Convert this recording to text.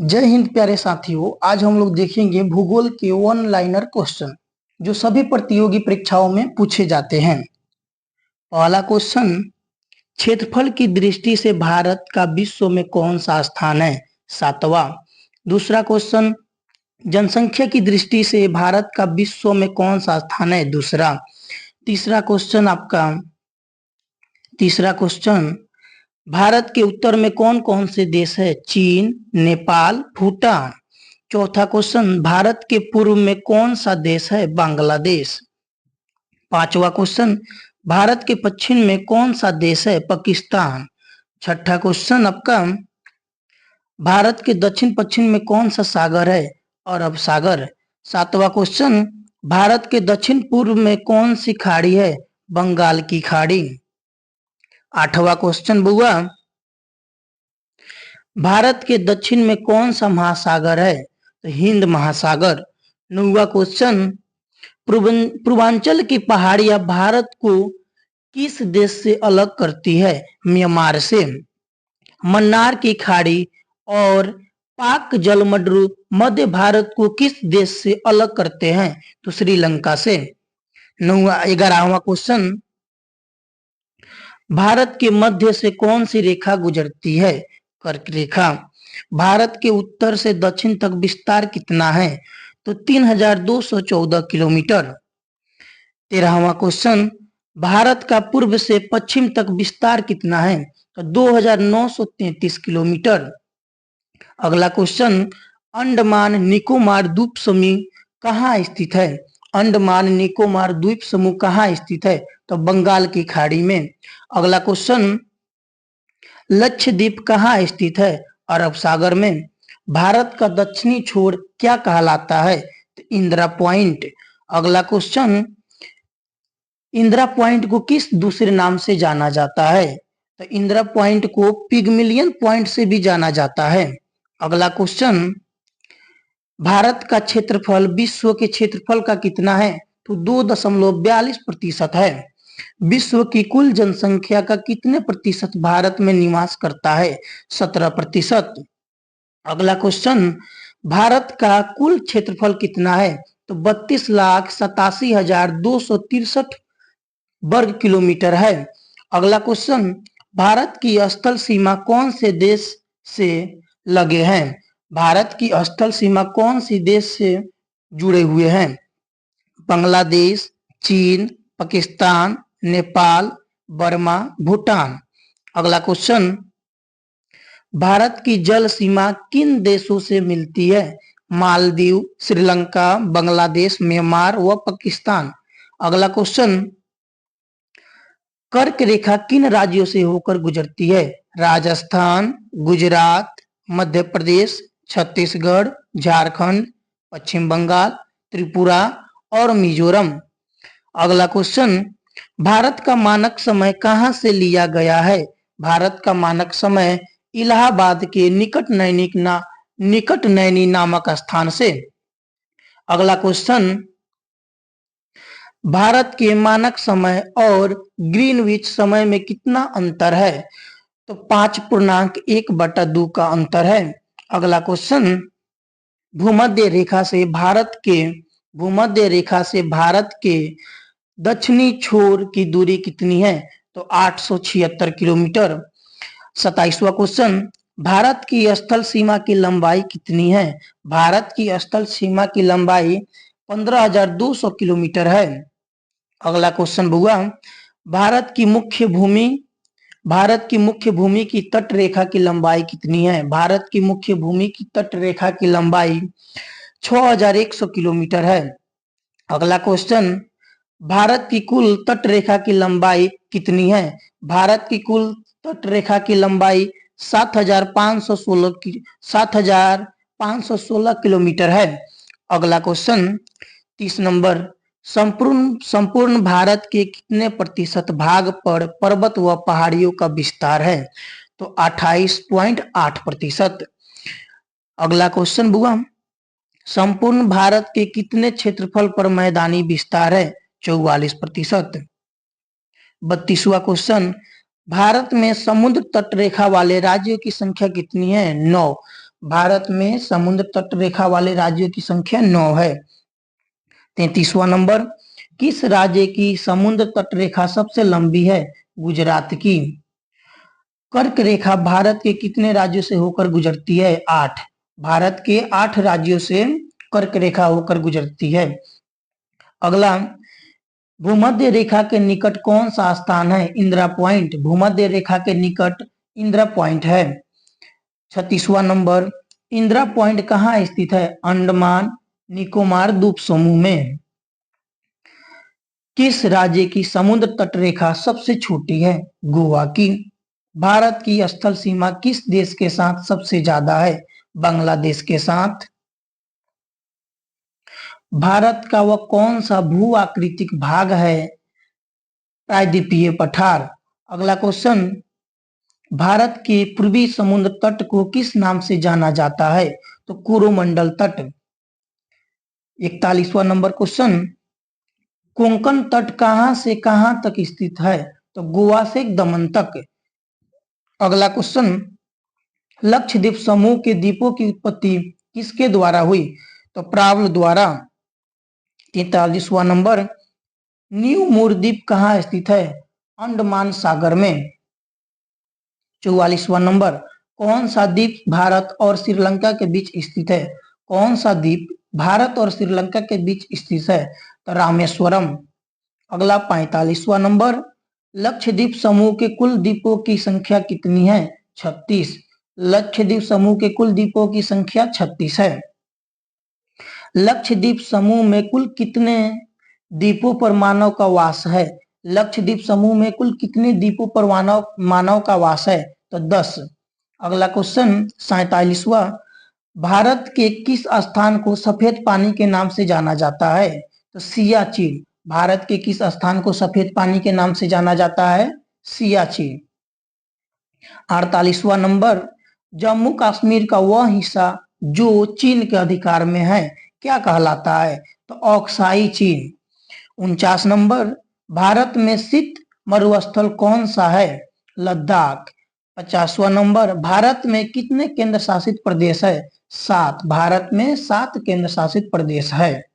जय हिंद प्यारे साथियों। आज हम लोग देखेंगे भूगोल के वन लाइनर क्वेश्चन जो सभी प्रतियोगी परीक्षाओं में पूछे जाते हैं। पहला क्वेश्चन, क्षेत्रफल की दृष्टि से भारत का विश्व में कौन सा स्थान है? 7वां। दूसरा क्वेश्चन, जनसंख्या की दृष्टि से भारत का विश्व में कौन सा स्थान है? दूसरा। तीसरा क्वेश्चन, भारत के उत्तर में कौन कौन से देश है? चीन, नेपाल, भूटान। चौथा क्वेश्चन, भारत के पूर्व में कौन सा देश है? बांग्लादेश। पांचवा क्वेश्चन, भारत के पश्चिम में कौन सा देश है? पाकिस्तान। छठा क्वेश्चन आपका, भारत के दक्षिण पश्चिम में कौन सा सागर है? अरब सागर। सातवां क्वेश्चन, भारत के दक्षिण पूर्व में कौन सी खाड़ी है? बंगाल की खाड़ी। आठवां क्वेश्चन बुआ, भारत के दक्षिण में कौन सा महासागर है? तो हिंद महासागर। 9वां क्वेश्चन, पूर्वांचल की पहाड़ियां भारत को किस देश से अलग करती है? म्यांमार से। मन्नार की खाड़ी और पाक जलमंडल मध्य भारत को किस देश से अलग करते हैं? तो श्रीलंका से। 11वां क्वेश्चन, भारत के मध्य से कौन सी रेखा गुजरती है? कर्क रेखा। भारत के उत्तर से दक्षिण तक विस्तार कितना है? तो 3214 किलोमीटर। 13वां क्वेश्चन, भारत का पूर्व से पश्चिम तक विस्तार कितना है? तो 2933 किलोमीटर। अगला क्वेश्चन, अंडमान निकोबार द्वीप समूह कहाँ स्थित है? अंडमान निकोबार द्वीप समूह कहाँ स्थित है? तो बंगाल की खाड़ी में। अगला क्वेश्चन, लक्षद्वीप कहाँ स्थित है? अरब सागर में। भारत का दक्षिणी छोर क्या कहलाता है? तो इंदिरा पॉइंट। अगला क्वेश्चन, इंदिरा पॉइंट को किस दूसरे नाम से जाना जाता है? तो इंदिरा पॉइंट को पिगमिलियन पॉइंट से भी जाना जाता है। अगला क्वेश्चन, भारत का क्षेत्रफल विश्व के क्षेत्रफल का कितना है? तो 2.42% है। विश्व की कुल जनसंख्या का कितने प्रतिशत भारत में निवास करता है? 17%। अगला क्वेश्चन, भारत का कुल क्षेत्रफल कितना है? तो 32,87,263 वर्ग किलोमीटर है। अगला क्वेश्चन, भारत की स्थल सीमा कौन से देश से लगे हैं? भारत की स्थल सीमा कौन सी देश से जुड़े हुए हैं? बांग्लादेश, चीन, पाकिस्तान, नेपाल, बर्मा, भूटान। अगला क्वेश्चन, भारत की जल सीमा किन देशों से मिलती है? मालदीव, श्रीलंका, बांग्लादेश, म्यांमार व पाकिस्तान। अगला क्वेश्चन, कर्क रेखा किन राज्यों से होकर गुजरती है? राजस्थान, गुजरात, मध्य प्रदेश, छत्तीसगढ़, झारखंड, पश्चिम बंगाल, त्रिपुरा और मिजोरम। अगला क्वेश्चन, भारत का मानक समय कहां से लिया गया है? भारत का मानक समय इलाहाबाद के निकट नैनी नामक स्थान से। अगला क्वेश्चन, भारत के मानक समय और ग्रीनविच समय में कितना अंतर है? तो 5.1/2 का अंतर है। अगला क्वेश्चन, भूमध्य रेखा से भारत के दक्षिणी छोर की दूरी कितनी है? तो 876 किलोमीटर। 27वां क्वेश्चन, भारत की स्थल सीमा की लंबाई कितनी है? भारत की स्थल सीमा की लंबाई 15,200 किलोमीटर है। अगला क्वेश्चन बुआ, भारत की मुख्य भूमि की तट रेखा की लंबाई कितनी है? भारत की मुख्य भूमि की तट रेखा की लंबाई 6,100 किलोमीटर है। अगला क्वेश्चन, भारत की कुल तट रेखा की लंबाई कितनी है? भारत की कुल तट रेखा की लंबाई 7,516 किलोमीटर है। अगला क्वेश्चन 30 नंबर, संपूर्ण भारत के कितने प्रतिशत भाग पर पर्वत व पहाड़ियों का विस्तार है? तो 28.8%। अगला क्वेश्चन बुआ, संपूर्ण भारत के कितने क्षेत्रफल पर मैदानी विस्तार है? 44%। 32वां क्वेश्चन, भारत में समुद्र तट रेखा वाले राज्यों की संख्या कितनी है? 9। भारत में समुद्र तट रेखा वाले राज्यों की संख्या 9 है। 33वां नंबर, किस राज्य की समुद्र तट रेखा सबसे लंबी है? गुजरात की। कर्क रेखा भारत के कितने राज्यों से होकर गुजरती है? 8। भारत के 8 राज्यों से कर्क रेखा होकर गुजरती है। अगला, भूमध्य रेखा के निकट कौन सा स्थान है? इंदिरा पॉइंट। भूमध्य रेखा के निकट इंदिरा पॉइंट है। 36वां नंबर, इंदिरा पॉइंट कहाँ स्थित है? अंडमान निकोबार द्वीप समूह में। किस राज्य की समुद्र तट रेखा सबसे छोटी है? गोवा की। भारत की स्थल सीमा किस देश के साथ सबसे ज्यादा है? बांग्लादेश के साथ। भारत का वह कौन सा भू आकृतिक भाग है? प्रायद्वीपीय पठार। अगला क्वेश्चन, भारत के पूर्वी समुद्र तट को किस नाम से जाना जाता है? तो कोरोमंडल तट। 41वां नंबर क्वेश्चन, कोंकण तट कहां से कहां तक स्थित है? तो गोवा से दमन तक। अगला क्वेश्चन, लक्षद्वीप समूह के द्वीपों की उत्पत्ति किसके द्वारा हुई? तो प्रावल द्वारा। 43वां नंबर, न्यू मूर द्वीप कहाँ स्थित है? अंडमान सागर में। 44वां नंबर, कौन सा द्वीप भारत और श्रीलंका के बीच स्थित है? कौन सा द्वीप भारत और श्रीलंका के बीच स्थित है? तो रामेश्वरम। अगला 45वां नंबर, लक्षद्वीप समूह के कुल द्वीपों की संख्या कितनी है? 36। लक्षद्वीप समूह के कुल द्वीपों की संख्या 36 है। लक्षद्वीप समूह में कुल कितने द्वीपों पर मानव का वास है? लक्षद्वीप समूह में कुल कितने द्वीपों पर मानव का वास है? तो 10। अगला क्वेश्चन 47वां, भारत के किस स्थान को सफेद पानी के नाम से जाना जाता है? तो सियाचिन। भारत के किस स्थान को सफेद पानी के नाम से जाना जाता है? सियाचिन। 48वां नंबर, जम्मू कश्मीर का वह हिस्सा जो चीन के अधिकार में है क्या कहलाता है? तो ऑक्साई चीन। 49 नंबर, भारत में शीत मरुस्थल कौन सा है? लद्दाख। 50वां नंबर, भारत में कितने केंद्र शासित प्रदेश है? 7। भारत में 7 केंद्र शासित प्रदेश है।